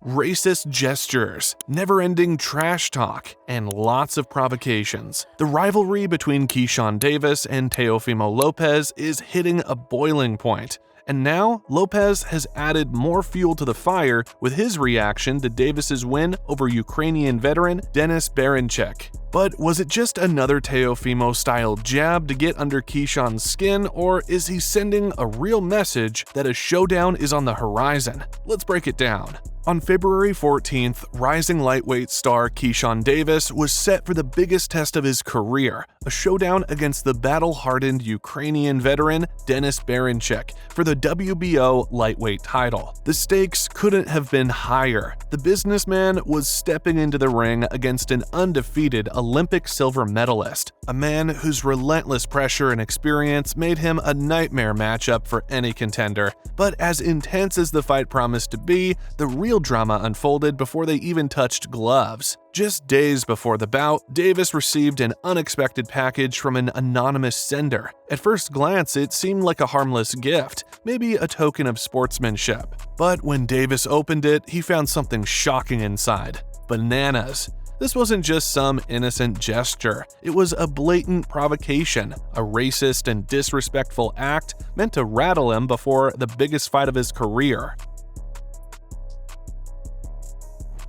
racist gestures, never-ending trash talk, and lots of provocations. The rivalry between Keyshawn Davis and Teofimo Lopez is hitting a boiling point. And now, Lopez has added more fuel to the fire with his reaction to Davis's win over Ukrainian veteran Denys Berinchyk. But was it just another Teofimo-style jab to get under Keyshawn's skin, or is he sending a real message that a showdown is on the horizon? Let's break it down. On February 14th, rising lightweight star Keyshawn Davis was set for the biggest test of his career, a showdown against the battle-hardened Ukrainian veteran Denys Berinchyk for the WBO lightweight title. The stakes couldn't have been higher. The businessman was stepping into the ring against an undefeated Olympic silver medalist, a man whose relentless pressure and experience made him a nightmare matchup for any contender. But as intense as the fight promised to be, the real drama unfolded before they even touched gloves. Just days before the bout, Davis received an unexpected package from an anonymous sender. At first glance, it seemed like a harmless gift, maybe a token of sportsmanship. But when Davis opened it, he found something shocking inside: bananas. This wasn't just some innocent gesture. It was a blatant provocation, a racist and disrespectful act meant to rattle him before the biggest fight of his career.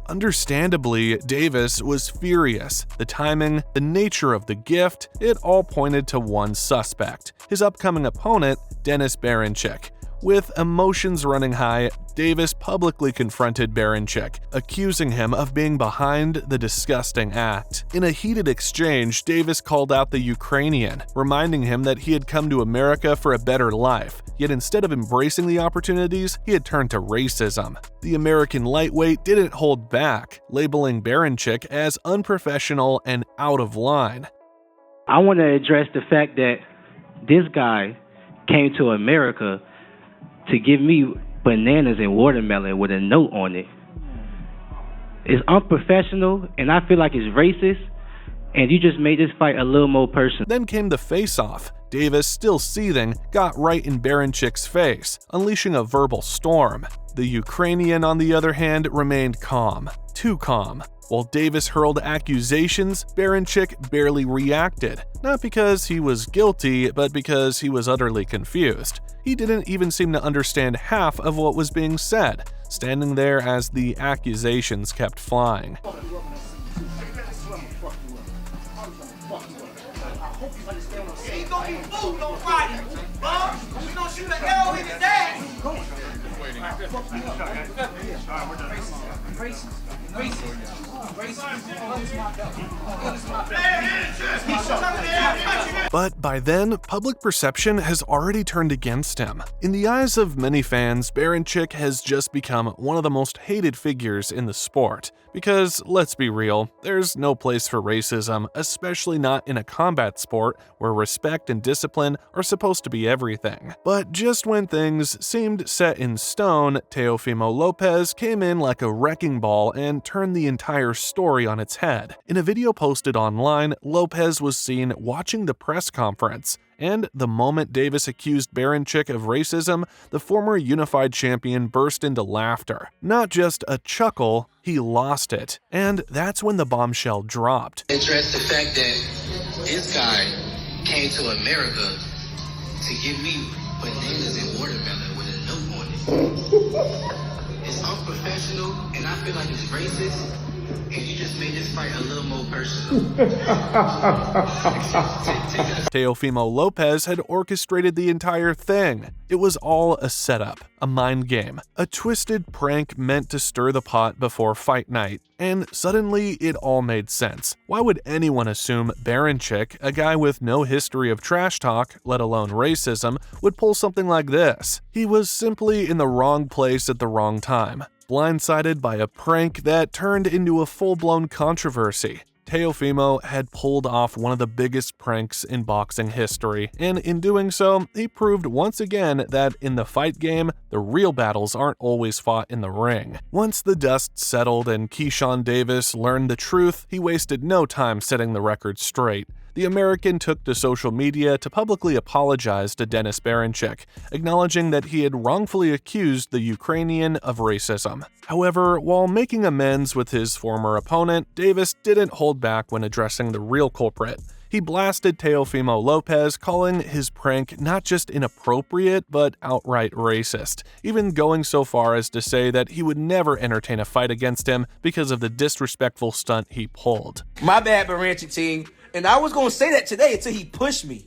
Understandably, Davis was furious. The timing, the nature of the gift, it all pointed to one suspect: his upcoming opponent, Denys Berinchyk. With emotions running high, Davis publicly confronted Berinchyk, accusing him of being behind the disgusting act. In a heated exchange, Davis called out the Ukrainian, reminding him that he had come to America for a better life, yet instead of embracing the opportunities, he had turned to racism. The American lightweight didn't hold back, labeling Berinchyk as unprofessional and out of line. I want to address the fact that this guy came to America to give me bananas and watermelon with a note on it. It's unprofessional, and I feel like it's racist, and you just made this fight a little more personal. Then came the face-off. Davis, still seething, got right in Berinchy's face, unleashing a verbal storm. The Ukrainian, on the other hand, remained calm. Too calm. While Davis hurled accusations, Berinchyk barely reacted, not because he was guilty, but because he was utterly confused. He didn't even seem to understand half of what was being said, standing there as the accusations kept flying. But by then, public perception has already turned against him. In the eyes of many fans, Berinchyk has just become one of the most hated figures in the sport. Because, let's be real, there's no place for racism, especially not in a combat sport where respect and discipline are supposed to be everything. But just when things seemed set in stone, Teofimo Lopez came in like a wrecking ball and turned the entire story on its head. In a video posted online, Lopez was seen watching the press conference, and the moment Davis accused Berinchyk of racism, the former unified champion burst into laughter. Not just a chuckle, he lost it. And that's when the bombshell dropped. Address the fact that this guy came to America to give me bananas and watermelon with a note on it. It's unprofessional, and I feel like it's racist, and you just made this fight a little more personal. Teofimo Lopez had orchestrated the entire thing. It was all a setup, a mind game, a twisted prank meant to stir the pot before fight night. And suddenly, it all made sense. Why would anyone assume Berinchyk, a guy with no history of trash talk, let alone racism, would pull something like this? He was simply in the wrong place at the wrong time, blindsided by a prank that turned into a full-blown controversy. Teofimo had pulled off one of the biggest pranks in boxing history, and in doing so, he proved once again that in the fight game, the real battles aren't always fought in the ring. Once the dust settled and Keyshawn Davis learned the truth, he wasted no time setting the record straight. the American took to social media to publicly apologize to Denys Berinchyk, acknowledging that he had wrongfully accused the Ukrainian of racism. However, while making amends with his former opponent, Denys didn't hold back when addressing the real culprit. He blasted Teofimo Lopez, calling his prank not just inappropriate, but outright racist, even going so far as to say that he would never entertain a fight against him because of the disrespectful stunt he pulled. My bad, Berinchyk team. And I was going to say that today until he pushed me.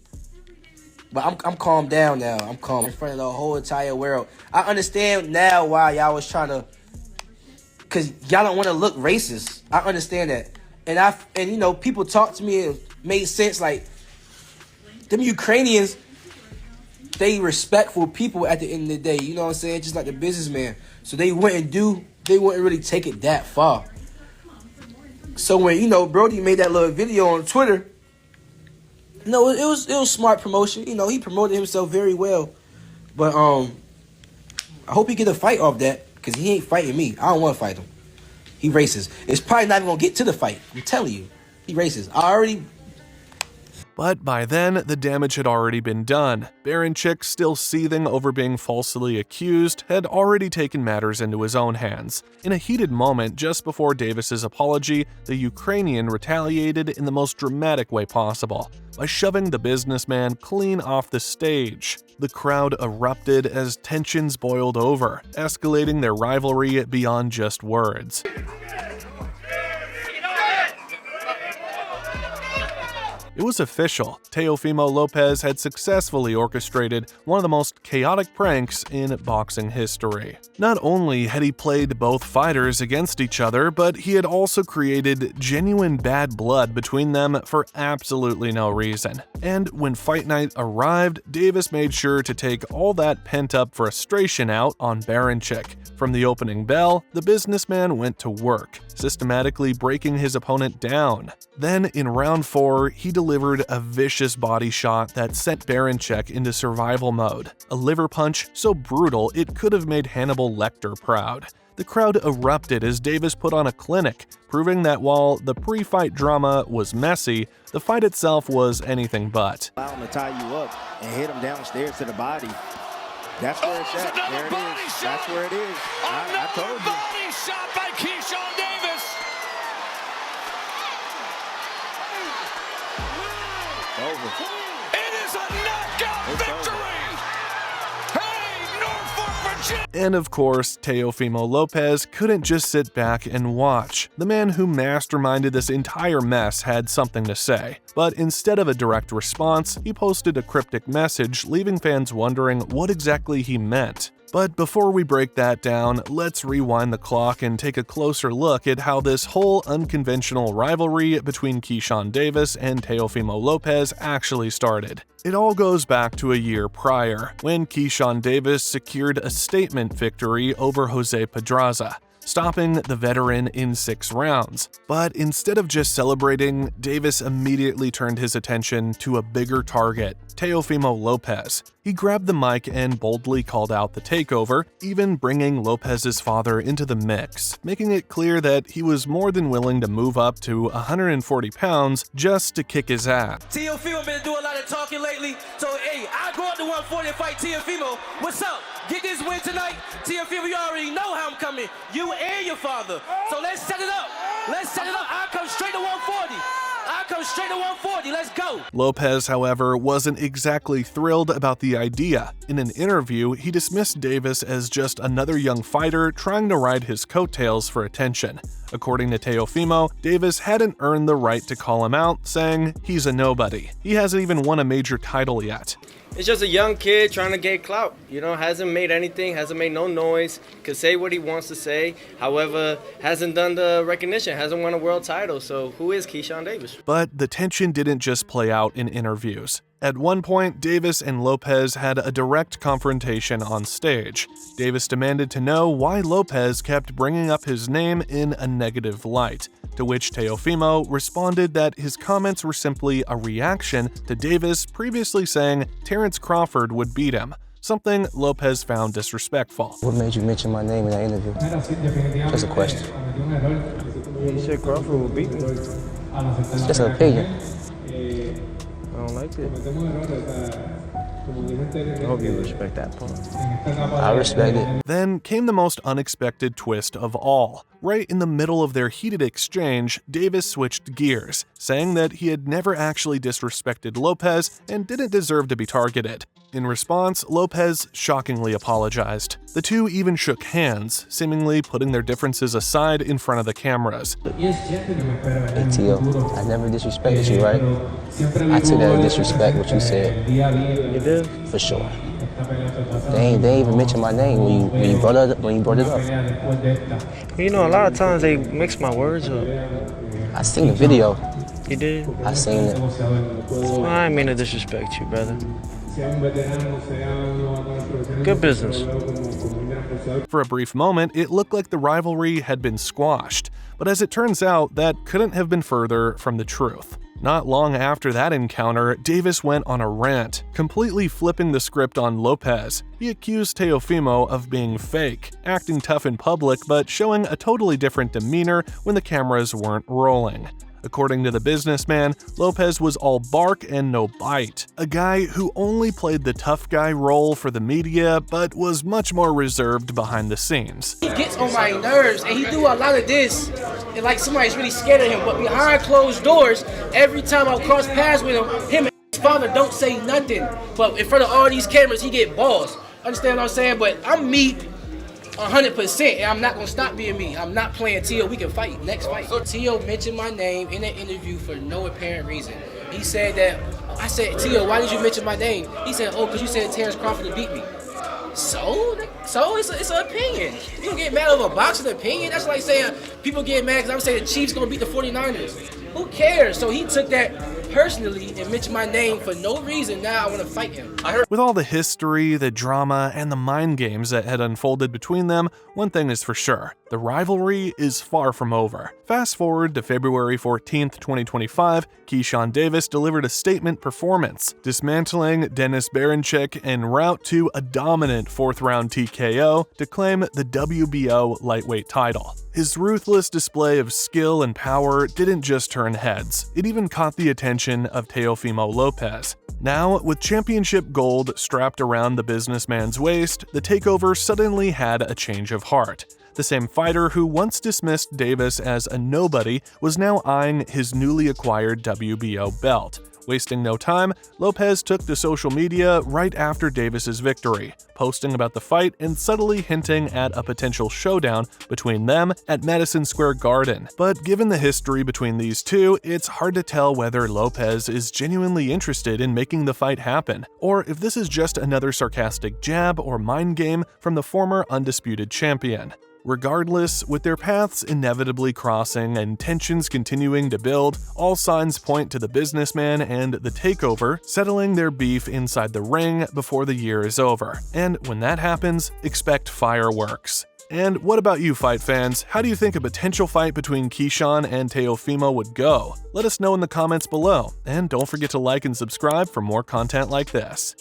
But I'm calmed down now. I'm calm in front of the whole entire world. I understand now why y'all was trying to... Because y'all don't want to look racist. I understand that. And you know, people talk to me and made sense. Like, them Ukrainians, they respectful people at the end of the day. You know what I'm saying? Just like the businessman. So they wouldn't really take it that far. So when, you know, Brody made that little video on Twitter, you know, it was smart promotion. You know, he promoted himself very well. But I hope he get a fight off that, because he ain't fighting me. I don't want to fight him. He racist. It's probably not even going to get to the fight. I'm telling you. He racist. But by then, the damage had already been done. Berinchyk, still seething over being falsely accused, had already taken matters into his own hands. In a heated moment just before Denys's apology, the Ukrainian retaliated in the most dramatic way possible, by shoving the businessman clean off the stage. The crowd erupted as tensions boiled over, escalating their rivalry beyond just words. It was official. Teofimo Lopez had successfully orchestrated one of the most chaotic pranks in boxing history. Not only had he played both fighters against each other, but he had also created genuine bad blood between them for absolutely no reason. And when fight night arrived, Denys made sure to take all that pent-up frustration out on Berinchyk. From the opening bell, the businessman went to work, systematically breaking his opponent down. Then, in round 4, he delivered a vicious body shot that sent Berinchyk into survival mode, a liver punch so brutal it could have made Hannibal Lecter proud. The crowd erupted as Denys put on a clinic, proving that while the pre-fight drama was messy, the fight itself was anything but. Allow him to tie you up and hit him downstairs to the body. That's where it's at. There it is. That's where it is. I told you. Body shot by Keyshawn Davis. Over. It is a knockout victory. Hey, Norfolk, Virginia. And of course, Teofimo Lopez couldn't just sit back and watch. The man who masterminded this entire mess had something to say. But instead of a direct response, he posted a cryptic message, leaving fans wondering what exactly he meant. But before we break that down, let's rewind the clock and take a closer look at how this whole unconventional rivalry between Keyshawn Davis and Teofimo Lopez actually started. It all goes back to a year prior, when Keyshawn Davis secured a statement victory over Jose Pedraza, stopping the veteran in 6 rounds. But instead of just celebrating, Denys immediately turned his attention to a bigger target, Teofimo Lopez. He grabbed the mic and boldly called out the takeover, even bringing Lopez's father into the mix, making it clear that he was more than willing to move up to 140 pounds just to kick his ass. Teofimo been doing a lot of talking lately, so hey, I go up to 140 and fight Teofimo. What's up? Get this win tonight. Teofimo, you already know how I'm coming. You and your father. So let's set it up. Let's set it up. I'll come straight to 140. I'll come straight to 140. Let's go. Lopez, however, wasn't exactly thrilled about the idea. In an interview, he dismissed Denys as just another young fighter trying to ride his coattails for attention. According to Teofimo, Denys hadn't earned the right to call him out, saying he's a nobody. He hasn't even won a major title yet. It's just a young kid trying to get clout, you know, hasn't made anything, hasn't made no noise, could say what he wants to say, however, hasn't done the recognition, hasn't won a world title, so who is Keyshawn Davis? But the tension didn't just play out in interviews. At one point, Denys and Lopez had a direct confrontation on stage. Denys demanded to know why Lopez kept bringing up his name in a negative light, to which Teofimo responded that his comments were simply a reaction to Denys previously saying Terrence Crawford would beat him, something Lopez found disrespectful. What made you mention my name in that interview? Just a question. You said Crawford will beat me. It's just an opinion. I don't like it. I hope you respect that part. I respect it. Then came the most unexpected twist of all. Right in the middle of their heated exchange, Davis switched gears, saying that he had never actually disrespected Lopez and didn't deserve to be targeted. In response, Lopez shockingly apologized. The two even shook hands, seemingly putting their differences aside in front of the cameras. Hey, Tio, I never disrespected you, right? I took that as disrespect, what you said. You did? For sure. They ain't even mention my name when you brought it up. You know, a lot of times they mix my words up. I seen the video. You did? I seen it. Well, I didn't mean to disrespect you, brother. Good business. For a brief moment, it looked like the rivalry had been squashed, but as it turns out, that couldn't have been further from the truth. Not long after that encounter, Davis went on a rant, completely flipping the script on Lopez. He accused Teofimo of being fake, acting tough in public but showing a totally different demeanor when the cameras weren't rolling. According to the businessman, Lopez was all bark and no bite, a guy who only played the tough guy role for the media but was much more reserved behind the scenes. He gets on my nerves and he do a lot of this and like somebody's really scared of him, but behind closed doors, every time I cross paths with him and his father don't say nothing, but in front of all these cameras he get balls. Understand what I'm saying? But I'm me 100%, and I'm not gonna stop being me. I'm not playing Tio. We can fight next fight. So Tio mentioned my name in an interview for no apparent reason. He said that I said, Tio, why did you mention my name? He said, oh, because you said Terrence Crawford to beat me. So it's an opinion. You don't get mad over a boxing opinion. That's like saying people get mad because I'm saying the Chiefs gonna beat the 49ers. Who cares? So he took that personally and mentioned my name for no reason. Now I want to fight him. With all the history, the drama, and the mind games that had unfolded between them, one thing is for sure. The rivalry is far from over. Fast forward to February 14th, 2025, Keyshawn Davis delivered a statement performance, dismantling Denys Berinchyk en route to a dominant 4th-round TKO to claim the WBO lightweight title. His ruthless display of skill and power didn't just turn heads, it even caught the attention of Teofimo Lopez. Now, with championship gold strapped around the businessman's waist, the takeover suddenly had a change of heart. The same fighter who once dismissed Davis as a nobody was now eyeing his newly acquired WBO belt. Wasting no time, Lopez took to social media right after Davis's victory, posting about the fight and subtly hinting at a potential showdown between them at Madison Square Garden. But given the history between these two, it's hard to tell whether Lopez is genuinely interested in making the fight happen, or if this is just another sarcastic jab or mind game from the former undisputed champion. Regardless, with their paths inevitably crossing and tensions continuing to build, all signs point to the businessman and the takeover settling their beef inside the ring before the year is over. And when that happens, expect fireworks. And what about you, fight fans? How do you think a potential fight between Keyshawn and Teofimo would go? Let us know in the comments below, and don't forget to like and subscribe for more content like this.